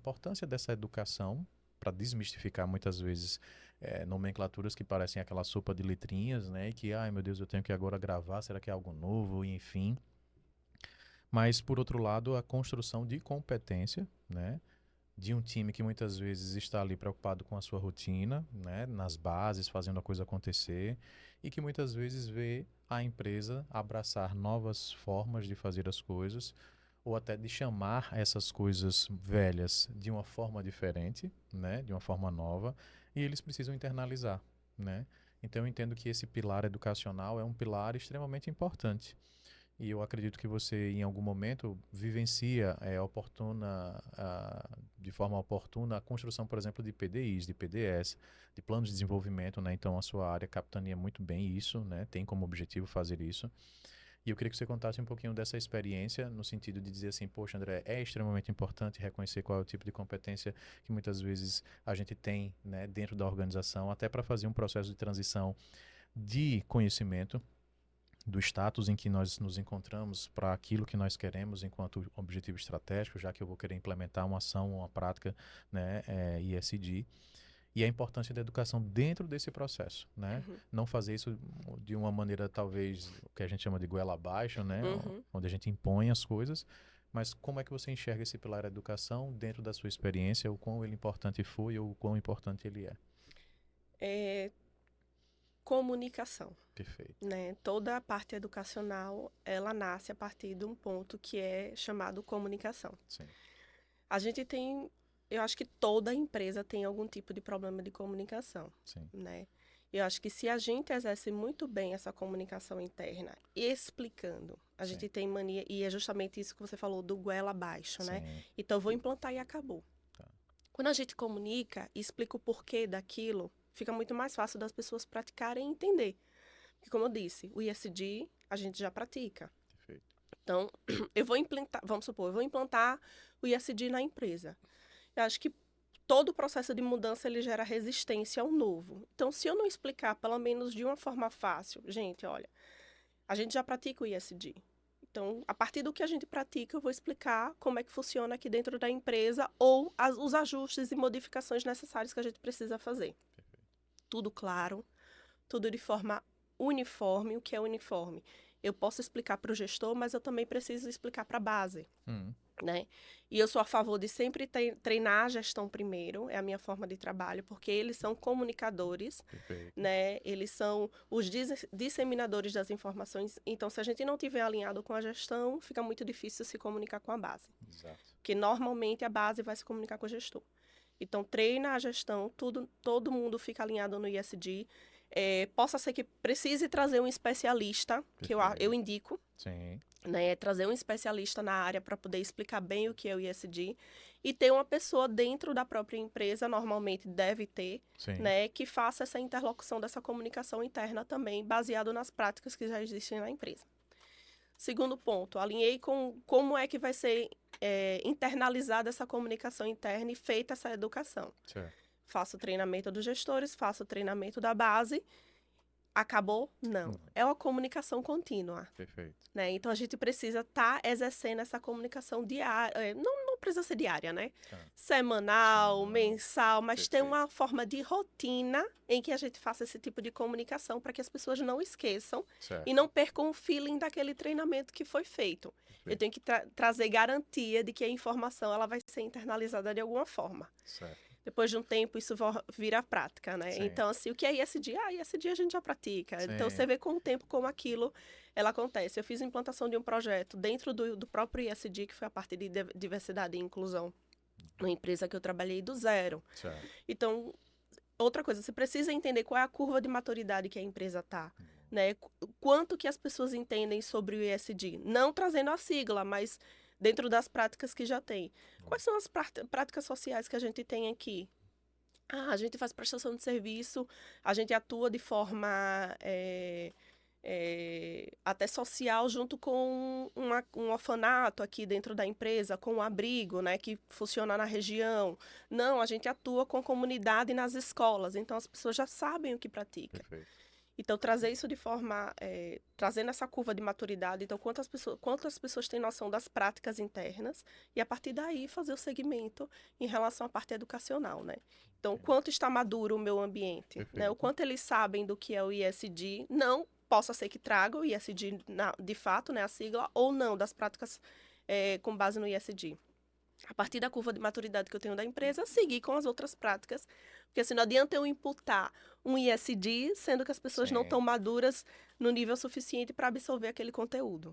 importância dessa educação para desmistificar muitas vezes nomenclaturas que parecem aquela sopa de letrinhas, né? E que, ai meu Deus, eu tenho que agora gravar, será que é algo novo? E, enfim. Mas, por outro lado, a construção de competência, né? De um time que muitas vezes está ali preocupado com a sua rotina, né? Nas bases, fazendo a coisa acontecer, e que muitas vezes vê a empresa abraçar novas formas de fazer as coisas, ou até de chamar essas coisas velhas de uma forma diferente, né? De uma forma nova, e eles precisam internalizar, né? Então eu entendo que esse pilar educacional é um pilar extremamente importante. E eu acredito que você, em algum momento, vivencia de forma oportuna a construção, por exemplo, de PDIs, de PDS, de planos de desenvolvimento, né? Então, a sua área capitaneia muito bem isso, né? Tem como objetivo fazer isso. E eu queria que você contasse um pouquinho dessa experiência, no sentido de dizer assim, poxa, André, é extremamente importante reconhecer qual é o tipo de competência que muitas vezes a gente tem, né, dentro da organização, até para fazer um processo de transição de conhecimento do status em que nós nos encontramos para aquilo que nós queremos enquanto objetivo estratégico, já que eu vou querer implementar uma ação, uma prática, né, ESG, e a importância da educação dentro desse processo, né? Uhum. Não fazer isso de uma maneira talvez o que a gente chama de goela abaixo, né, Uhum. onde a gente impõe as coisas, mas como é que você enxerga esse pilar da educação dentro da sua experiência, o quão ele importante foi ou o quão importante ele é? É, comunicação, Perfeito. né? Toda a parte educacional, ela nasce a partir de um ponto que é chamado comunicação. Sim, A gente tem, eu acho que toda empresa tem algum tipo de problema de comunicação, sim, né? Eu acho que se a gente exerce muito bem essa comunicação interna, explicando, a sim, gente tem mania, e é justamente isso que você falou do goela abaixo, né? sim, Então, eu vou implantar e acabou. tá, Quando a gente comunica e explica o porquê daquilo, fica muito mais fácil das pessoas praticarem e entender. Porque, como eu disse, o ISD a gente já pratica. perfeito. Então, eu vou implantar, vamos supor, eu vou implantar o ISD na empresa. Eu acho que todo o processo de mudança ele gera resistência ao novo. Então, se eu não explicar, pelo menos de uma forma fácil, gente, olha, a gente já pratica o ISD. Então, a partir do que a gente pratica, eu vou explicar como é que funciona aqui dentro da empresa ou os ajustes e modificações necessários que a gente precisa fazer. Tudo claro, tudo de forma uniforme. O que é uniforme? Eu posso explicar para o gestor, mas eu também preciso explicar para a base, Hum, né? E eu sou a favor de sempre treinar a gestão primeiro, é a minha forma de trabalho, porque eles são comunicadores, perfeito. né? Eles são os disseminadores das informações. Então, se a gente não tiver alinhado com a gestão, fica muito difícil se comunicar com a base, Exato. porque normalmente a base vai se comunicar com o gestor. Então, treina a gestão, tudo, todo mundo fica alinhado no ISD. Possa ser que precise trazer um especialista, que eu Perfeito. indico, Sim, né, trazer um especialista na área para poder explicar bem o que é o ISD e ter uma pessoa dentro da própria empresa, normalmente deve ter, sim, né, que faça essa interlocução dessa comunicação interna também, baseado nas práticas que já existem na empresa. Segundo ponto, alinhei com como é que vai ser internalizada essa comunicação interna e feita essa educação. certo. Faço o treinamento dos gestores, faço o treinamento da base. Acabou? Não. Não, É uma comunicação contínua. perfeito. Né? Então a gente precisa estar exercendo essa comunicação diária, não precisa ser diária, né? Tá. Semanal, Semanal, mensal, mas ter uma perfeito. forma de rotina em que a gente faça esse tipo de comunicação para que as pessoas não esqueçam e Certo, não percam o feeling daquele treinamento que foi feito. Eu perfeito. tenho que trazer garantia de que a informação ela vai ser internalizada de alguma forma. Certo. Depois de um tempo, isso vira prática, né? Sim, Então, assim, o que é ISD? Ah, ISD a gente já pratica. Então, você sim, vê com o tempo como aquilo ela acontece. Eu fiz a implantação de um projeto dentro do próprio ISD, que foi a parte de diversidade e inclusão, uma empresa que eu trabalhei do zero. certo. Então, outra coisa, você precisa entender qual é a curva de maturidade que a empresa está. Bom, Né? Quanto que as pessoas entendem sobre o ISD? Não trazendo a sigla, mas dentro das práticas que já tem. bom, Quais são as práticas sociais que a gente tem aqui? Ah, a gente faz prestação de serviço, a gente atua de forma até social junto com um orfanato aqui dentro da empresa, com um abrigo, né, que funciona na região. Não, a gente atua com a comunidade nas escolas, então as pessoas já sabem o que pratica. perfeito. Então, trazer isso de forma, trazendo essa curva de maturidade, então, quantas pessoas têm noção das práticas internas, e a partir daí fazer o segmento em relação à parte educacional, né? Então, quanto está maduro o meu ambiente, né? O Perfeito. quanto eles sabem do que é o ISD, não possa ser que traga o ISD de fato, né, a sigla, ou não, das práticas com base no ISD. A partir da curva de maturidade que eu tenho da empresa, seguir com as outras práticas. Porque assim, não adianta eu imputar um ISD, sendo que as pessoas não Sim. estão maduras no nível suficiente para absorver aquele conteúdo.